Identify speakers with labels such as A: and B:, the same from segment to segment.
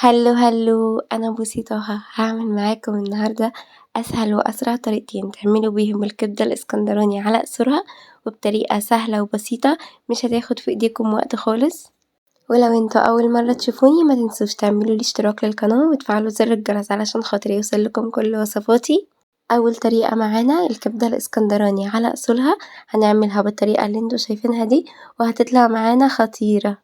A: هلو هلو، أنا بوسي طه. هعمل معاكم النهاردة أسهل وأسرع طريقتين تعملوا بيهم الكبدة الإسكندراني على أصولها وبطريقة سهلة وبسيطة، مش هتاخد في إيديكم وقت خالص. ولو انتوا أول مرة تشوفوني ما تنسوش تعملوا لي اشتراك للقناة وتفعلوا زر الجرس علشان خاطر يوصل لكم كل وصفاتي. أول طريقة معانا الكبدة الإسكندراني على أصولها، هنعملها بالطريقة اللي انتوا شايفينها دي وهتطلع معانا خطيرة.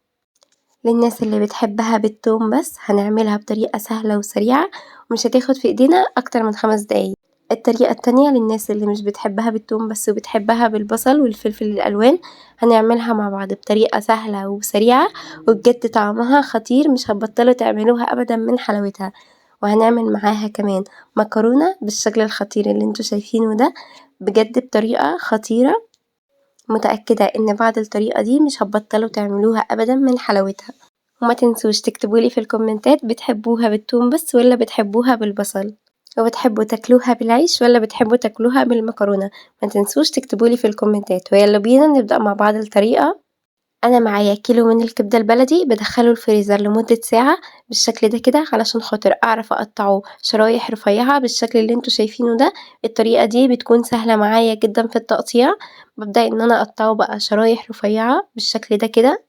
A: للناس اللي بتحبها بالثوم بس هنعملها بطريقة سهلة وسريعة ومش هتاخد في ايدينا أكتر من 5 دقايق. الطريقة التانية للناس اللي مش بتحبها بالثوم بس وبتحبها بالبصل والفلفل الألوان، هنعملها مع بعض بطريقة سهلة وسريعة وبجد طعمها خطير، مش هتبطلوا تعملوها أبدا من حلاوتها. وهنعمل معاها كمان مكرونة بالشكل الخطير اللي انتوا شايفينه ده، بجد بطريقة خطيرة. متأكدة إن بعد الطريقة دي مش هتبطلوا تعملوها أبدا من حلاوتها. وما تنسوش تكتبولي في الكومنتات بتحبوها بالثوم بس ولا بتحبوها بالبصل، وبتحبوا تاكلوها بالعيش ولا بتحبوا تاكلوها بالمكرونة. ما تنسوش تكتبولي في الكومنتات. ويلا بينا نبدأ مع بعض الطريقة. أنا معايا كيلو من الكبدة البلدي بدخله الفريزر لمدة ساعة بالشكل ده كده علشان خاطر أعرف أقطعه شرايح رفيعة بالشكل اللي انتوا شايفينه ده. الطريقة دي بتكون سهلة معايا جدا في التقطيع. ببدأ إن أنا أقطعه بقى شرايح رفيعة بالشكل ده كده.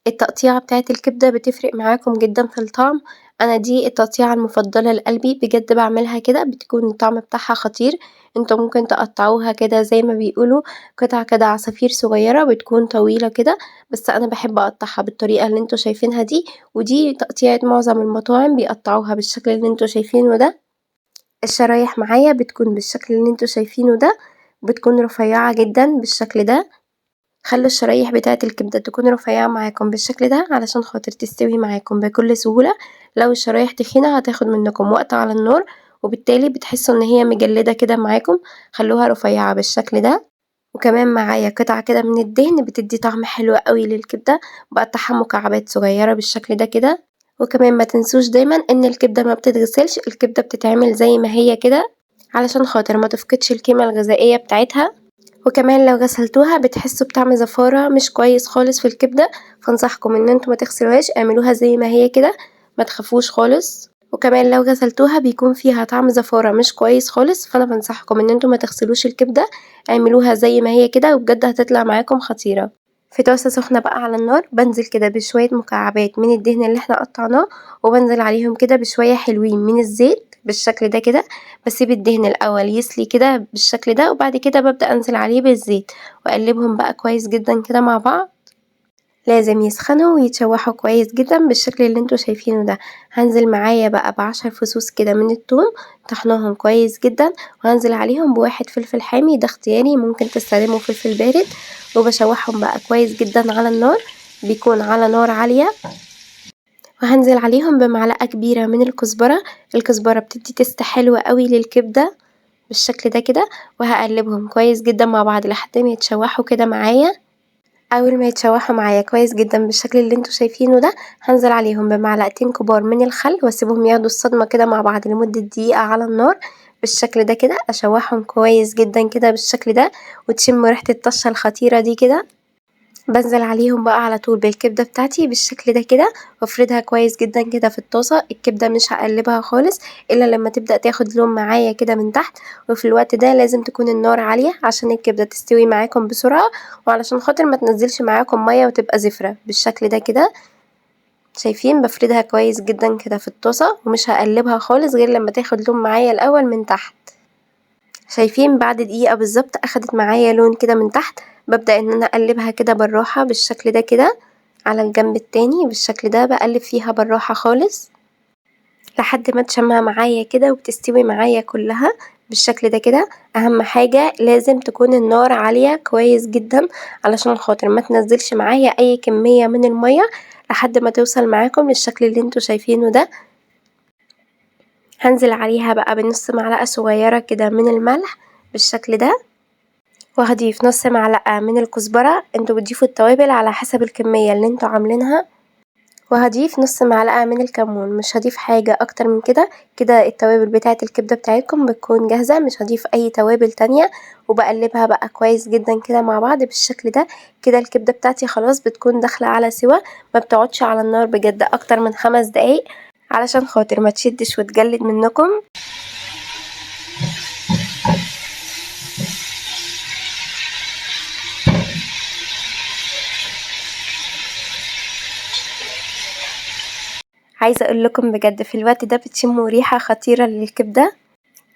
A: التقطيعة بتاعة الكبدة بتفرق معاكم جدًا في الطعم. أنا دي التقطيعة المفضلة لقلبي، بجد باعملها كده بتكون الطعم بتاعها خطير. انتوا ممكن تقطعوها كده زي ما بيقولوا قطع كده عصافير صغيرة بتكون طويلة كده، بس أنا باحب أقطعها بالطريقة اللي انتوا شايفينها دي، ودي تقطيعة معظم المطاعم بيقطعوها بالشكل اللي انتوا شايفينه ده. الشرايح معايا بتكون بالشكل اللي انتوا شايفينه ده، بتكون رفيعة جدًا بالشكل ده. خلوا الشرايح بتاعة الكبدة تكون رفيعة معاكم بالشكل ده علشان خاطر تستوي معاكم بكل سهولة. لو الشرايح تخينة هتاخد منكم وقت على النار وبالتالي بتحسوا ان هي مجلدة كده معاكم. خلوها رفيعة بالشكل ده. وكمان معايا قطعة كده من الدهن بتدي طعم حلو قوي للكبدة، بقطعها مكعبات صغيرة بالشكل ده كده. وكمان ما تنسوش دايما ان الكبدة ما بتتغسلش، الكبدة بتتعمل زي ما هي كده علشان خاطر ما تفقدش القيمة الغذائية بتاعتها. وكمان لو غسلتوها بتحسوا بطعم زفارة مش كويس خالص في الكبدة، فانصحكم ان انتوا ما تغسلوهاش، اعملوها زي ما هي كده، ما تخافوش خالص. وكمان لو غسلتوها بيكون فيها طعم زفارة مش كويس خالص، فانا بنصحكم ان انتوا ما تغسلوش الكبدة، اعملوها زي ما هي كده وبجد هتطلع معاكم خطيرة. في طاسة سخنة بقى على النار بنزل كده بشوية مكعبات من الدهن اللي احنا قطعناه، وبنزل عليهم كده بشوية حلوين من الزيت بالشكل ده كده. باسيب الدهن الأول يسلي كده بالشكل ده وبعد كده ببدأ أنزل عليه بالزيت وأقلبهم بقى كويس جدًا كده مع بعض. لازم يسخنوا ويتشوحوا كويس جدًا بالشكل اللي انتوا شايفينه ده. هانزل معايا بقى ب10 فصوص كده من التوم، طحناهم كويس جدًا، وهانزل عليهم بواحد فلفل حامي، ده اختياري ممكن تستخدموا فلفل بارد. وباشوحهم بقى كويس جدًا على النار، بيكون على نار عالية. وهانزل عليهم بمعلقة كبيرة من الكزبرة. الكزبرة بتدي تيست حلوة قوي للكبدة بالشكل ده كده. وهقلبهم كويس جدا مع بعض لحد ما يتشوحوا كده معايا. اول ما يتشوحوا معايا كويس جدا بالشكل اللي انتوا شايفينه ده، هنزل عليهم بمعلقتين كبار من الخل واسيبهم ياخدوا الصدمة كده مع بعض لمدة دقيقة على النار بالشكل ده كده. اشوحهم كويس جدا كده بالشكل ده وتشموا ريحة الطشة الخطيرة دي كده. بنزل عليهم بقى على طول بالكبدة بتاعتي بالشكل ده كده، وافردها كويس جدا كده في الطاسة. الكبدة مش هقلبها خالص الا لما تبدأ تاخد لون معايا كده من تحت، وفي الوقت ده لازم تكون النار عالية عشان الكبدة تستوي معاكم بسرعة، وعلشان خاطر ما تنزلش معاكم مية وتبقى زفرة بالشكل ده كده. شايفين بفردها كويس جدا كده في الطاسة ومش هقلبها خالص غير لما تاخد لون معايا الاول من تحت. شايفين بعد دقيقة بالظبط اخدت معايا لون كده من تحت. ببدأ ان انا اقلبها كده بالراحة بالشكل ده كده على الجنب التاني بالشكل ده، بقلب فيها بالراحة خالص لحد ما تشمع معايا كده وبتستوي معايا كلها بالشكل ده كده. اهم حاجة لازم تكون النار عالية كويس جدا علشان خاطر ما تنزلش معايا اي كمية من المية لحد ما توصل معاكم للشكل اللي انتوا شايفينه ده. هنزل عليها بقى بنص معلقة صغيرة كده من الملح بالشكل ده، وهضيف نص معلقة من الكزبرة. انتوا بتضيفوا التوابل على حسب الكمية اللي انتوا عاملينها. وهضيف نص معلقة من الكمون، مش هضيف حاجة اكتر من كده. كده التوابل بتاعة الكبدة بتاعتكم بتكون جاهزة، مش هضيف اي توابل تانية. وبقلبها بقى كويس جدا كده مع بعض بالشكل ده. كده الكبدة بتاعتي خلاص بتكون داخلة على سوا، ما بتقعدش على النار بجد اكتر من 5 دقايق. علشان خاطر ما تشدش وتجلد منكم. عايزة اقول لكم بجد في الوقت ده بتشموا ريحة خطيرة للكبدة.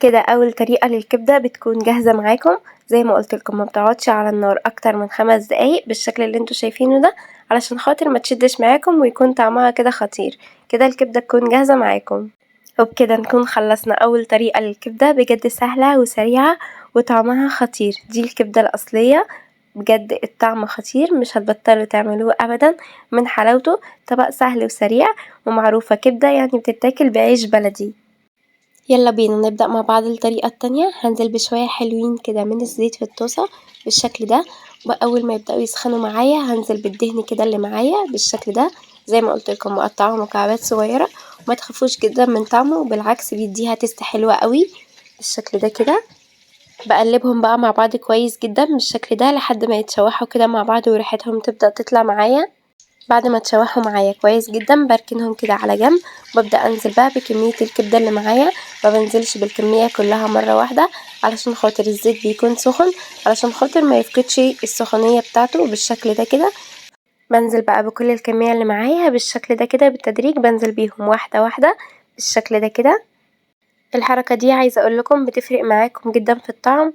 A: كده اول طريقة للكبدة بتكون جاهزة معاكم. زي ما قلت لكم ما بتقعدش على النار اكتر من 5 دقايق بالشكل اللي انتوا شايفينه ده، علشان خاطر ما تشدش معاكم ويكون طعمها كده خطير. كده الكبدة تكون جاهزة معاكم، وبكده نكون خلصنا اول طريقة للكبدة. بجد سهلة وسريعة وطعمها خطير. دي الكبدة الاصلية، بجد الطعم خطير، مش هتبطلوا تعملوه ابدا من حلاوته. طبق سهل وسريع، ومعروفة كبدة يعني بتتاكل بعيش بلدي. يلا بينا نبدأ مع بعض الطريقة التانية. هنزل بشوية حلوين كده من الزيت في الطاسة بالشكل ده، وأول ما يبدأوا يسخنوا معايا هنزل بالدهن كده اللي معايا بالشكل ده. زي ما قلت لكم مقطعه مكعبات صغيرة، وما تخافوش جدا من طعمه، بالعكس بيديها تست حلوة قوي بالشكل ده كده. بقلبهم بقى مع بعض كويس جدا بالشكل ده لحد ما يتشوحوا كده مع بعض وريحتهم تبدأ تطلع معايا. بعد ما تشوحوا معايا كويس جدا بركنهم كده على جنب، وابدأ انزل بقى بكمية الكبدة اللي معايا. ما بنزلش بالكمية كلها مرة واحدة علشان خاطر الزيت بيكون سخن، علشان خاطر ما يفقدش السخونية بتاعته بالشكل ده كده. بنزل بقى بكل الكمية اللي معايا بالشكل ده كده بالتدريج، بنزل بيهم واحدة واحدة بالشكل ده كده. الحركة دي عايزة اقول لكم بتفرق معاكم جدا في الطعم.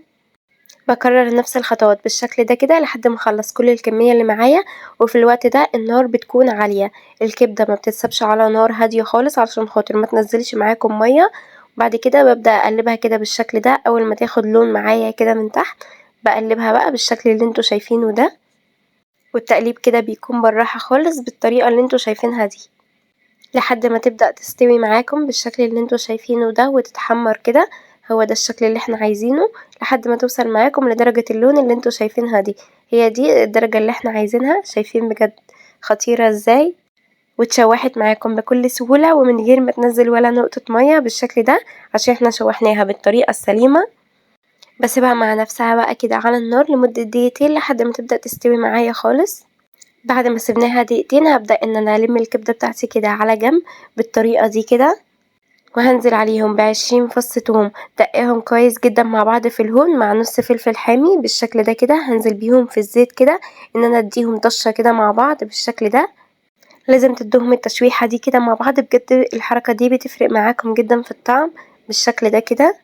A: بكرر نفس الخطوات بالشكل ده كده لحد ما اخلص كل الكمية اللي معايا. وفي الوقت ده النار بتكون عالية، الكبدة ما بتتسبش على نار هادية خالص علشان خاطر ما تنزلش معاكم مية. وبعد كده ببدأ اقلبها كده بالشكل ده. اول ما تاخد لون معايا كده من تحت بقلبها بقى بالشكل اللي انتوا شايفينه ده، والتقليب كده بيكون بالراحة خالص بالطريقة اللي انتوا شايفينها دي لحد ما تبدأ تستوي معاكم بالشكل اللي انتوا شايفينه ده وتتحمر كده. هو ده الشكل اللي احنا عايزينه لحد ما توصل معاكم لدرجة اللون اللي انتوا شايفينها دي. هي دي الدرجة اللي احنا عايزينها. شايفين بجد خطيرة ازاي؟ واتشوحت معاكم بكل سهولة ومن غير ما تنزل ولا نقطة مية بالشكل ده، عشان احنا شوحناها بالطريقة السليمة. بسيبها مع نفسها بقى كده على النار لمدة دقيقتين لحد ما تبدأ تستوي معايا خالص. بعد ما سيبناها دقيقتين هبدأ ان انا الم الكبدة بتاعتي كده على جنب بالطريقة دي كده، وهنزل عليهم ب20 فص توم دقيهم كويس جدا مع بعض في الهون مع نص فلفل حامي بالشكل ده كده. هنزل بيهم في الزيت كده ان انا اديهم طشة كده مع بعض بالشكل ده. لازم تدوهم التشويحة دي كده مع بعض، بجد الحركة دي بتفرق معاكم جدا في الطعم بالشكل ده كده.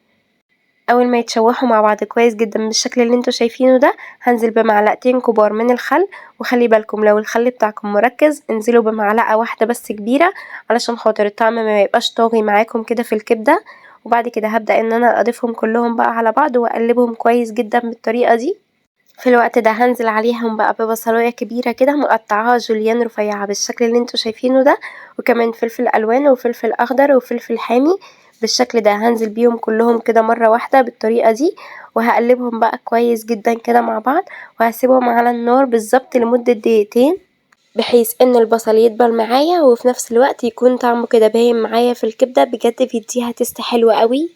A: اول ما يتشوحوا مع بعض كويس جدا بالشكل اللي انتوا شايفينه ده هنزل بمعلقتين كبار من الخل. وخلي بالكم لو الخل بتاعكم مركز انزلوا بمعلقة واحدة بس كبيرة علشان خاطر الطعم ما يبقاش طاغي معاكم كده في الكبدة. وبعد كده هبدأ ان انا اضيفهم كلهم بقى على بعض واقلبهم كويس جدا بالطريقة دي. في الوقت ده هنزل عليهم بقى ببصلاية كبيرة كده مقطعاها جوليان رفيعة بالشكل اللي انتوا شايفينه ده، وكمان فلفل الوان وفلفل اخضر وفلفل حامي بالشكل ده. هنزل بيهم كلهم كده مرة واحدة بالطريقة دي، وهقلبهم بقى كويس جدا كده مع بعض، وهسيبهم على النار بالظبط لمدة دقيقتين بحيث ان البصل يدبل معايا وفي نفس الوقت يكون طعمه كده باين معايا في الكبدة. بجد بيديها تست حلوة قوي.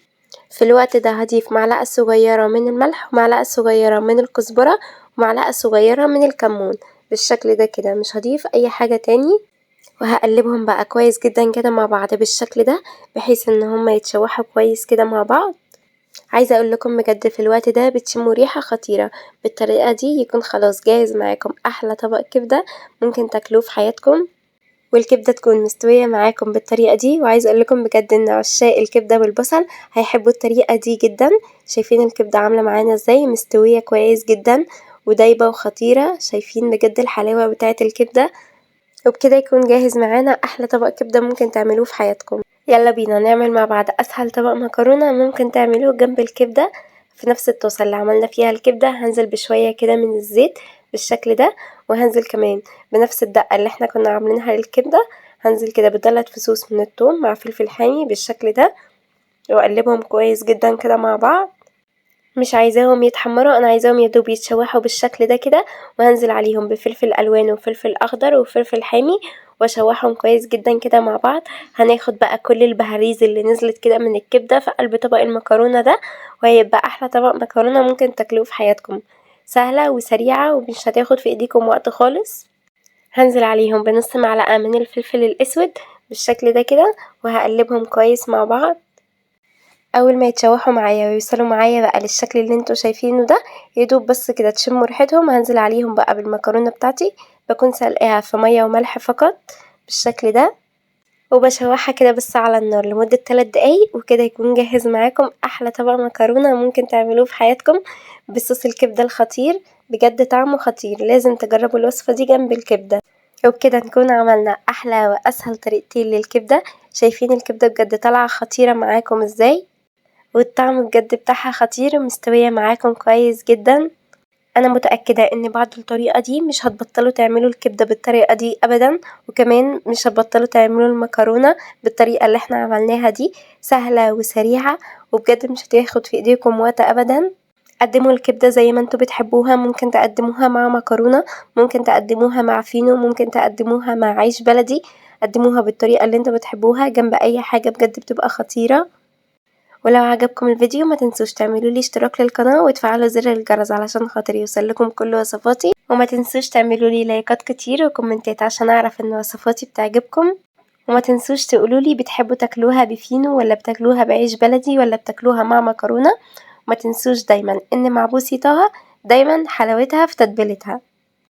A: في الوقت ده هضيف معلقة صغيرة من الملح ومعلقة صغيرة من الكزبرة ومعلقة صغيرة من الكمون بالشكل ده كده، مش هضيف اي حاجة تاني. وهقلبهم بقى كويس جدا كده مع بعض بالشكل ده بحيث ان هما يتشوحوا كويس كده مع بعض. عايزة اقول لكم بجد في الوقت ده بتشموا ريحة خطيرة. بالطريقة دي يكون خلاص جاهز معاكم احلى طبق كبدة ممكن تاكلوه في حياتكم، والكبدة تكون مستوية معاكم بالطريقة دي. وعايزة اقول لكم بجد ان عشاق الكبدة والبصل هيحبوا الطريقة دي جدا. شايفين الكبدة عاملة معانا ازاي؟ مستوية كويس جدا ودايبة وخطيرة. شايفين بجد الحلاوة بتاعة الكبدة؟ وبكده يكون جاهز معانا احلى طبق كبدة ممكن تعملوه في حياتكم. يلا بينا نعمل مع بعض اسهل طبق مكرونة ممكن تعملوه جنب الكبدة. في نفس الطاسة اللي عملنا فيها الكبدة هنزل بشوية كده من الزيت بالشكل ده، وهنزل كمان بنفس الدقة اللي احنا كنا عاملينها للكبدة. هنزل كده ب3 فصوص من الثوم مع فلفل حامي بالشكل ده، واقلبهم كويس جدا كده مع بعض. مش عايزاهم يتحمروا، انا عايزاهم يدوب يتشوحوا بالشكل ده كده. وهنزل عليهم بفلفل الوان وفلفل اخضر وفلفل حامي واشوحهم كويس جدا كده مع بعض. هناخد بقى كل البهاريز اللي نزلت كده من الكبدة في قلب طبق المكرونة ده، وهيبقى احلى طبق مكرونة ممكن تاكلوه في حياتكم. سهلة وسريعة ومش هتاخد في ايديكم وقت خالص. هنزل عليهم بنص معلقة من الفلفل الأسود بالشكل ده كده، وهقلبهم كويس مع بعض. أول ما يتشوحوا معايا ويوصلوا معايا بقى للشكل اللي انتوا شايفينه ده، يدوب بس كده تشموا ريحتهم، هنزل عليهم بقى بالمكرونة بتاعتي، بكون سلقاها في مية وملح فقط بالشكل ده، وبشوحها كده بس على النار لمدة 3 دقايق، وكده يكون جاهز معاكم أحلى طبق مكرونة ممكن تعملوه في حياتكم بصوص الكبدة الخطير. بجد طعمه خطير، لازم تجربوا الوصفة دي جنب الكبدة. وبكده نكون عملنا أحلى وأسهل طريقتين للكبدة. شايفين الكبدة بجد طالعة خطيرة معاكم ازاي، والطعم بجد بتاعها خطير، مستوية معاكم كويس جدا. أنا متأكدة إن بعد الطريقة دي مش هتبطلوا تعملوا الكبدة بالطريقة دي أبدا، وكمان مش هتبطلوا تعملوا المكرونة بالطريقة اللي احنا عملناها دي، سهلة وسريعة وبجد مش هتاخد في ايديكم وقت أبدا. قدموا الكبدة زي ما انتوا بتحبوها، ممكن تقدموها مع مكرونة، ممكن تقدموها مع فينو، ممكن تقدموها مع عيش بلدي. قدموها بالطريقة اللي انتوا بتحبوها جنب أي حاجة، بجد بتبقى خطيرة. ولو عجبكم الفيديو ما تنسوش تعملوا لي اشتراك للقناة وتفعلوا زر الجرس علشان خاطر يوصلكم كل وصفاتي، وما تنسوش تعملوا لي لايكات كتير وكومنتات عشان اعرف ان وصفاتي بتعجبكم. وما تنسوش تقولوا لي بتحبوا تاكلوها بفينو ولا بتاكلوها بعيش بلدي ولا بتاكلوها مع مكرونة. وما تنسوش دايما ان مع بوسي طه دايما حلاوتها في تتبيلتها.